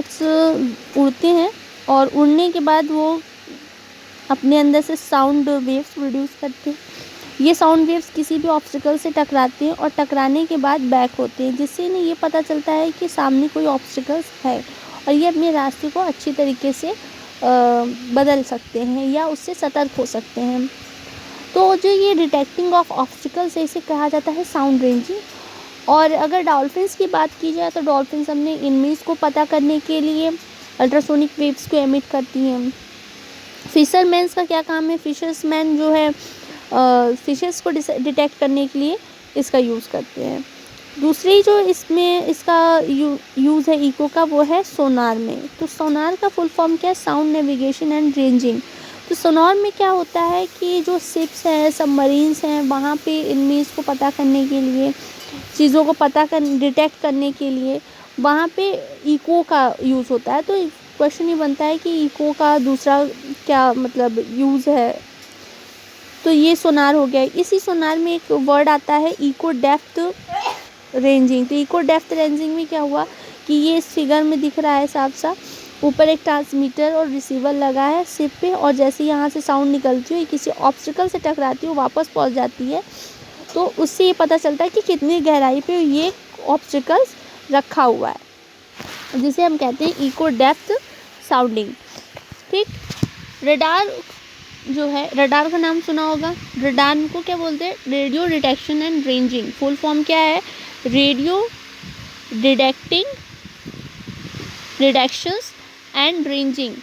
Bats उड़ते हैं और उड़ने के बाद वो अपने अंदर से साउंड वेव्स प्रोड्यूस करते हैं। ये साउंड वेव्स किसी भी ऑब्स्टिकल से टकराते हैं और टकराने के बाद बैक होते हैं, जिससे इन्हें ये पता चलता है कि सामने कोई ऑब्स्टिकल्स है और ये अपने रास्ते को अच्छी तरीके से बदल सकते हैं या उससे सतर्क हो सकते हैं। तो जो ये डिटेक्टिंग ऑफ ऑब्स्टिकल्स है, इसे कहा जाता है साउंड रेंजिंग। और अगर डॉल्फिन्स की बात की जाए तो डॉल्फिन्स अपने इनमीज को पता करने के लिए अल्ट्रासोनिक वेव्स को एमिट करती हैं। फिशरमैन्स का क्या काम है? फिशर्समैन जो है फिशेस को डिटेक्ट करने के लिए इसका यूज़ करते हैं। दूसरी जो इसमें इसका यूज़ है इको का, वो है सोनार में। तो सोनार का फुल फॉर्म क्या है? Sound navigation and ranging. तो सोनार में क्या होता है कि जो शिप्स हैं, सबमरीन्स हैं, वहाँ पे इनमीज को पता करने के लिए, चीज़ों को डिटेक्ट करने के लिए वहाँ पे इको का यूज़ होता है। तो क्वेश्चन ये बनता है कि इको का दूसरा क्या मतलब यूज़ है? तो ये सोनार हो गया। इसी सोनार में एक वर्ड आता है इको डेप्थ रेंजिंग। तो इको डेप्थ रेंजिंग में क्या हुआ कि ये इस फिगर में दिख रहा है साफ साफ, ऊपर एक ट्रांसमीटर और रिसीवर लगा है शिप पे, और जैसे यहाँ से साउंड निकलती है किसी ऑब्स्टिकल से टकराती है, वापस पहुँच जाती है, तो उससे ये पता चलता है कि कितनी गहराई पे ये ऑब्स्टिकल्स रखा हुआ है, जिसे हम कहते हैं इको डेप्थ साउंडिंग। ठीक। रडार जो है, रडार का नाम सुना होगा। रडार को क्या बोलते हैं? Radio detection and ranging. Full form क्या है? Radio detections and ranging.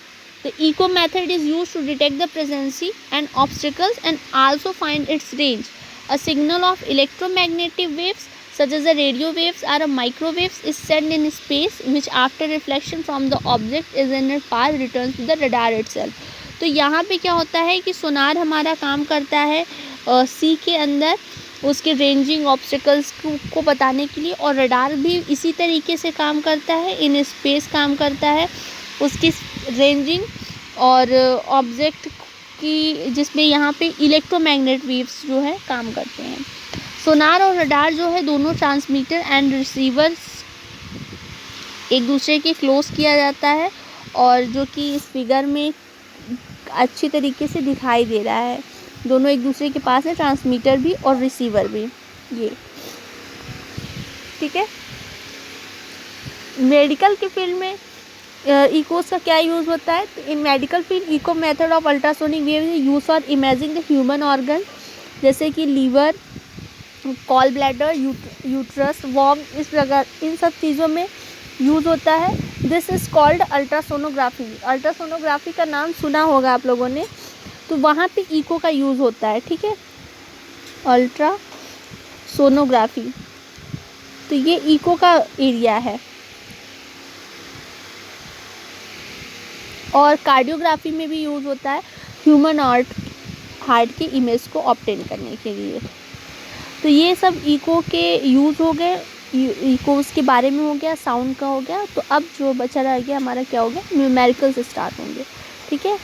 The echo method is used to detect the presence and obstacles and also find its range. A signal of electromagnetic waves such as the radio waves or a microwaves is sent in space, which after reflection from the object is in its path returns to the radar itself. तो यहाँ पे क्या होता है कि सोनार हमारा काम करता है सी के अंदर उसके रेंजिंग ऑब्स्टिकल्स को बताने के लिए, और रडार भी इसी तरीके से काम करता है, इन स्पेस काम करता है उसकी रेंजिंग और ऑब्जेक्ट की, जिसमें यहाँ पे इलेक्ट्रोमैग्नेट वेव्स जो है काम करते हैं। सोनार और रडार जो है दोनों ट्रांसमीटर एंड रिसीवर्स एक दूसरे के क्लोज किया जाता है, और जो कि इस फिगर में अच्छी तरीके से दिखाई दे रहा है, दोनों एक दूसरे के पास है, ट्रांसमीटर भी और रिसीवर भी। ये ठीक है। मेडिकल के फील्ड में इकोस का क्या यूज़ होता है? तो in medical field echo method of ultrasonic wave use for imaging the human organ, जैसे कि लीवर, कॉल ब्लैडर, यूट्रस, वॉर्म, इस प्रकार इन सब चीज़ों में यूज़ होता है। This is called ultrasonography. Ultrasonography का नाम सुना होगा आप लोगों ने। तो वहाँ पे इको का यूज़ होता है। ठीक है, अल्ट्रासोनोग्राफी, तो ये इको का एरिया है। और कार्डियोग्राफी में भी यूज़ होता है ह्यूमन हार्ट की इमेज को ऑब्टेन करने के लिए। तो ये सब इको के यूज़ हो गए, इकोस के बारे में हो गया, साउंड का हो गया। तो अब जो बचा रह गया हमारा क्या हो गया? न्यूमेरिकल्स स्टार्ट होंगे। ठीक है।